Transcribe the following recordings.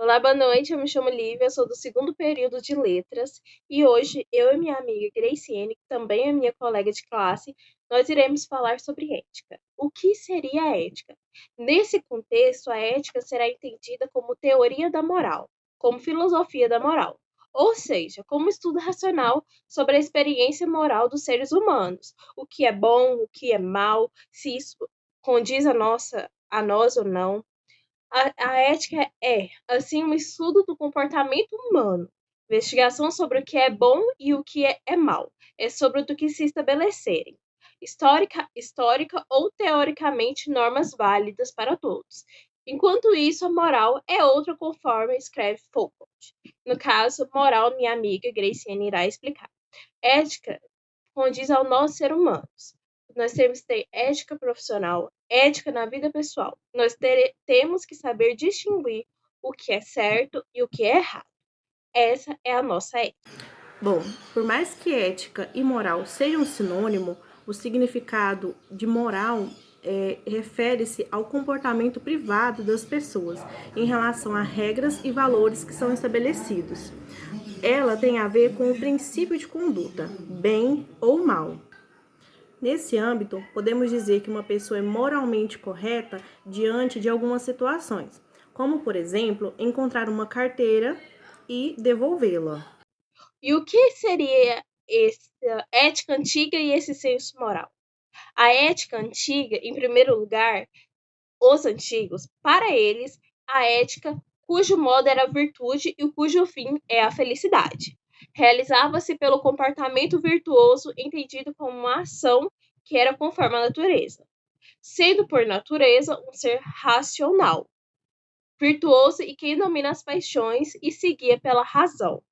Olá, boa noite. Eu me chamo Lívia, sou do segundo período de Letras e hoje eu e minha amiga Graciene, que também é minha colega de classe, nós iremos falar sobre ética. O que seria a ética? Nesse contexto, a ética será entendida como teoria da moral, como filosofia da moral, ou seja, como estudo racional sobre a experiência moral dos seres humanos, o que é bom, o que é mal, se isso condiz a nós ou não. A ética é, assim, um estudo do comportamento humano, investigação sobre o que é bom e o que é mal, é sobre o que se estabelecerem, histórica ou teoricamente normas válidas para todos. Enquanto isso, a moral é outra conforme escreve Foucault. No caso, moral, minha amiga Graciane irá explicar. Ética condiz ao nós ser humanos. Nós temos que ter ética profissional, ética na vida pessoal. Temos que saber distinguir o que é certo e o que é errado. Essa é a nossa ética. Bom, por mais que ética e moral sejam um sinônimo, o significado de moral refere-se ao comportamento privado das pessoas em relação a regras e valores que são estabelecidos. Ela tem a ver com o princípio de conduta, bem ou mal. Nesse âmbito, podemos dizer que uma pessoa é moralmente correta diante de algumas situações, como, por exemplo, encontrar uma carteira e devolvê-la. E o que seria essa ética antiga e esse senso moral? A ética antiga, em primeiro lugar, os antigos, para eles, a ética, cujo modo era a virtude e cujo fim é a felicidade. Realizava-se pelo comportamento virtuoso, entendido como uma ação que era conforme à natureza, sendo por natureza um ser racional, virtuoso e quem domina as paixões e seguia pela razão.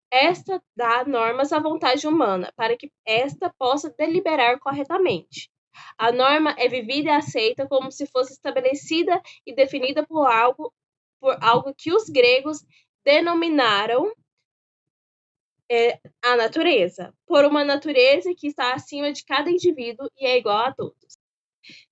Esta dá normas à vontade humana, para que esta possa deliberar corretamente. A norma é vivida e aceita como se fosse estabelecida e definida por algo que os gregos denominaram a natureza, por uma natureza que está acima de cada indivíduo e é igual a todos.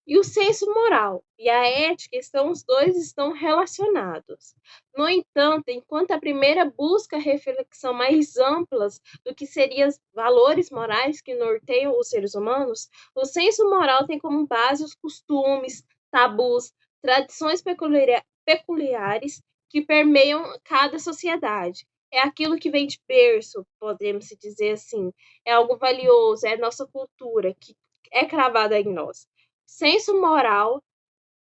E o senso moral e a ética os dois estão relacionados. No entanto, enquanto a primeira busca reflexão mais amplas do que seriam os valores morais que norteiam os seres humanos, o senso moral tem como base os costumes, tabus, tradições peculiares que permeiam cada sociedade. É aquilo que vem de berço, podemos dizer assim. É algo valioso, é a nossa cultura que é cravada em nós. Senso moral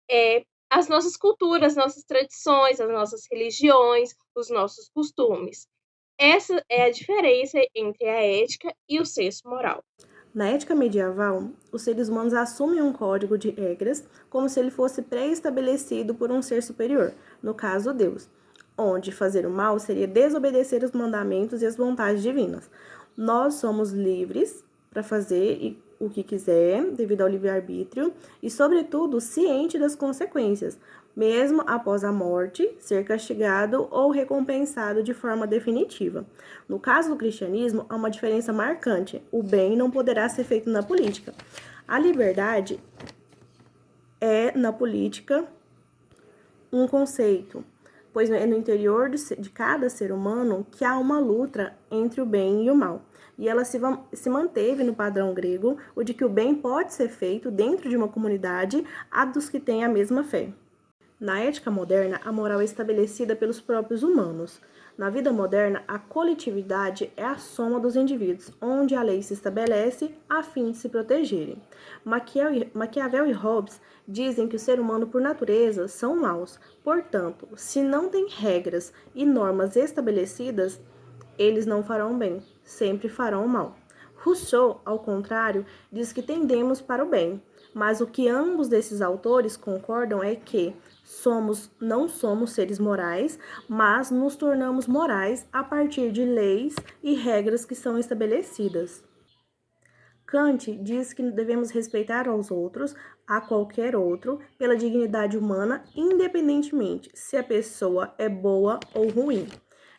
é as nossas culturas, nossas tradições, as nossas religiões, os nossos costumes. Essa é a diferença entre a ética e o senso moral. Na ética medieval, os seres humanos assumem um código de regras como se ele fosse pré-estabelecido por um ser superior, no caso Deus, onde fazer o mal seria desobedecer os mandamentos e as vontades divinas. Nós somos livres para fazer o que quiser, devido ao livre-arbítrio, e, sobretudo, ciente das consequências, mesmo após a morte, ser castigado ou recompensado de forma definitiva. No caso do cristianismo, há uma diferença marcante: o bem não poderá ser feito na política. A liberdade é, na política, um conceito, pois é no interior de cada ser humano que há uma luta entre o bem e o mal. E ela se manteve no padrão grego, o de que o bem pode ser feito dentro de uma comunidade, a dos que têm a mesma fé. Na ética moderna, a moral é estabelecida pelos próprios humanos. Na vida moderna, a coletividade é a soma dos indivíduos, onde a lei se estabelece a fim de se protegerem. Maquiavel e Hobbes dizem que o ser humano, por natureza, são maus. Portanto, se não tem regras e normas estabelecidas, eles não farão bem, sempre farão mal. Rousseau, ao contrário, diz que tendemos para o bem, mas o que ambos desses autores concordam é que não somos seres morais, mas nos tornamos morais a partir de leis e regras que são estabelecidas. Kant diz que devemos respeitar aos outros, a qualquer outro, pela dignidade humana, independentemente se a pessoa é boa ou ruim.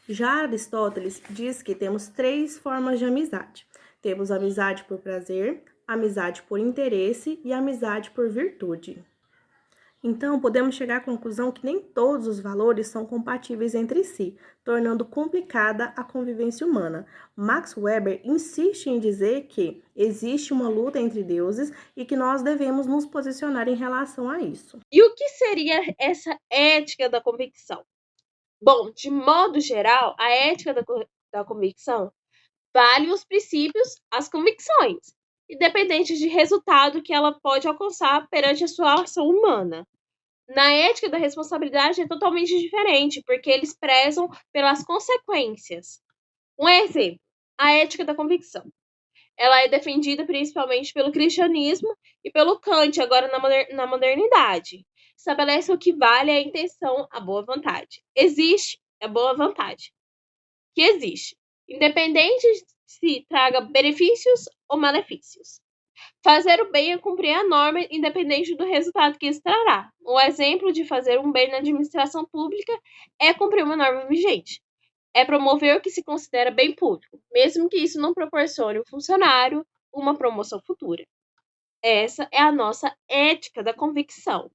Já Aristóteles diz que temos 3 formas de amizade. Temos amizade por prazer, amizade por interesse e amizade por virtude. Então, podemos chegar à conclusão que nem todos os valores são compatíveis entre si, tornando complicada a convivência humana. Max Weber insiste em dizer que existe uma luta entre deuses e que nós devemos nos posicionar em relação a isso. E o que seria essa ética da convicção? Bom, de modo geral, a ética da convicção vale os princípios, as convicções, independente de resultado que ela pode alcançar perante a sua ação humana. Na ética da responsabilidade é totalmente diferente, porque eles prezam pelas consequências. Um exemplo, a ética da convicção. Ela é defendida principalmente pelo cristianismo e pelo Kant, agora na modernidade. Estabelece o que vale a intenção, a boa vontade. Existe a boa vontade, que existe, independente se traga benefícios ou malefícios. Fazer o bem é cumprir a norma, independente do resultado que isso trará. Um exemplo de fazer um bem na administração pública é cumprir uma norma vigente. É promover o que se considera bem público, mesmo que isso não proporcione ao funcionário uma promoção futura. Essa é a nossa ética da convicção.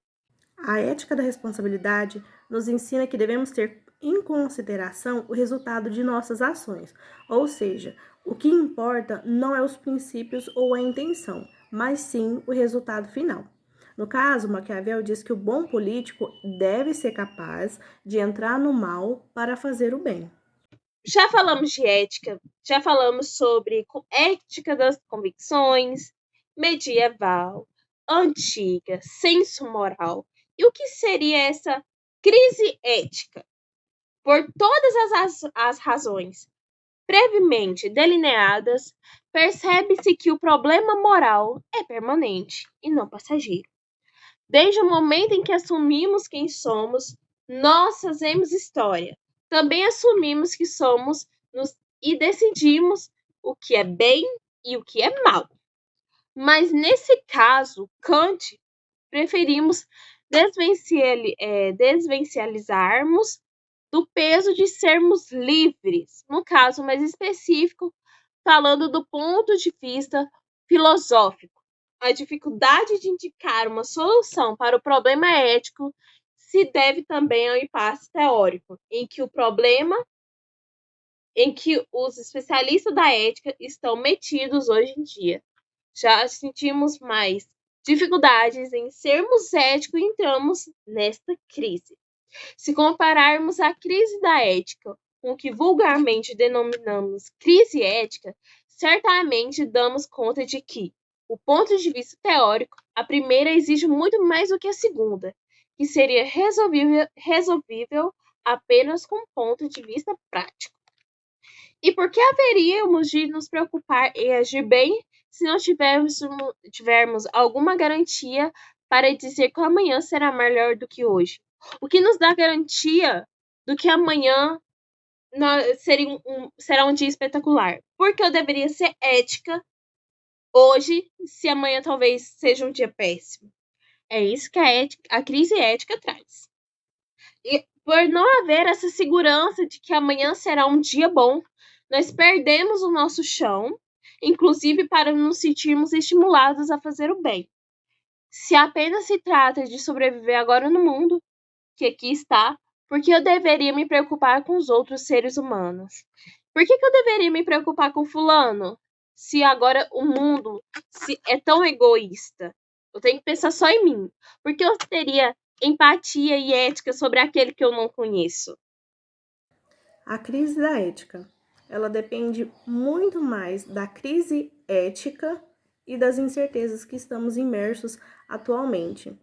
A ética da responsabilidade nos ensina que devemos ter em consideração o resultado de nossas ações, ou seja, o que importa não é os princípios ou a intenção, mas sim o resultado final. No caso, Maquiavel diz que o bom político deve ser capaz de entrar no mal para fazer o bem. Já falamos de ética, já falamos sobre ética das convicções, medieval, antiga, senso moral. E o que seria essa crise ética? Por todas as razões previamente delineadas, percebe-se que o problema moral é permanente e não passageiro. Desde o momento em que assumimos quem somos, nós fazemos história. Também assumimos que somos e decidimos o que é bem e o que é mal. Mas nesse caso, Kant, preferimos desvencializarmos do peso de sermos livres, no caso mais específico, falando do ponto de vista filosófico. A dificuldade de indicar uma solução para o problema ético se deve também ao impasse teórico, em que os especialistas da ética estão metidos hoje em dia. Já sentimos mais dificuldades em sermos éticos e entramos nesta crise. Se compararmos a crise da ética com o que vulgarmente denominamos crise ética, certamente damos conta de que, do ponto de vista teórico, a primeira exige muito mais do que a segunda, que seria resolvível apenas com o ponto de vista prático. E por que haveríamos de nos preocupar em agir bem se não tivermos alguma garantia para dizer que o amanhã será melhor do que hoje? O que nos dá garantia do que amanhã será um dia espetacular? Porque eu deveria ser ética hoje, se amanhã talvez seja um dia péssimo. É isso que a crise ética traz. E por não haver essa segurança de que amanhã será um dia bom, nós perdemos o nosso chão, inclusive para nos sentirmos estimulados a fazer o bem. Se apenas se trata de sobreviver agora no mundo, que aqui está, por que eu deveria me preocupar com os outros seres humanos? Por que eu deveria me preocupar com fulano, se agora o mundo é tão egoísta? Eu tenho que pensar só em mim. Por que eu teria empatia e ética sobre aquele que eu não conheço? A crise da ética, ela depende muito mais da crise ética e das incertezas que estamos imersos atualmente.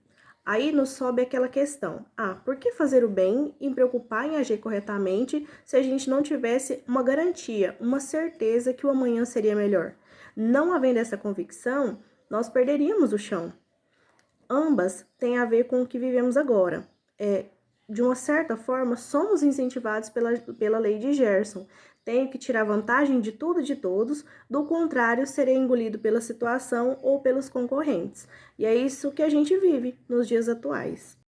Aí nos sobe aquela questão: por que fazer o bem e preocupar em agir corretamente se a gente não tivesse uma garantia, uma certeza que o amanhã seria melhor? Não havendo essa convicção, nós perderíamos o chão. Ambas têm a ver com o que vivemos agora. De uma certa forma, somos incentivados pela lei de Gerson. Tenho que tirar vantagem de tudo e de todos, do contrário, serei engolido pela situação ou pelos concorrentes. E é isso que a gente vive nos dias atuais.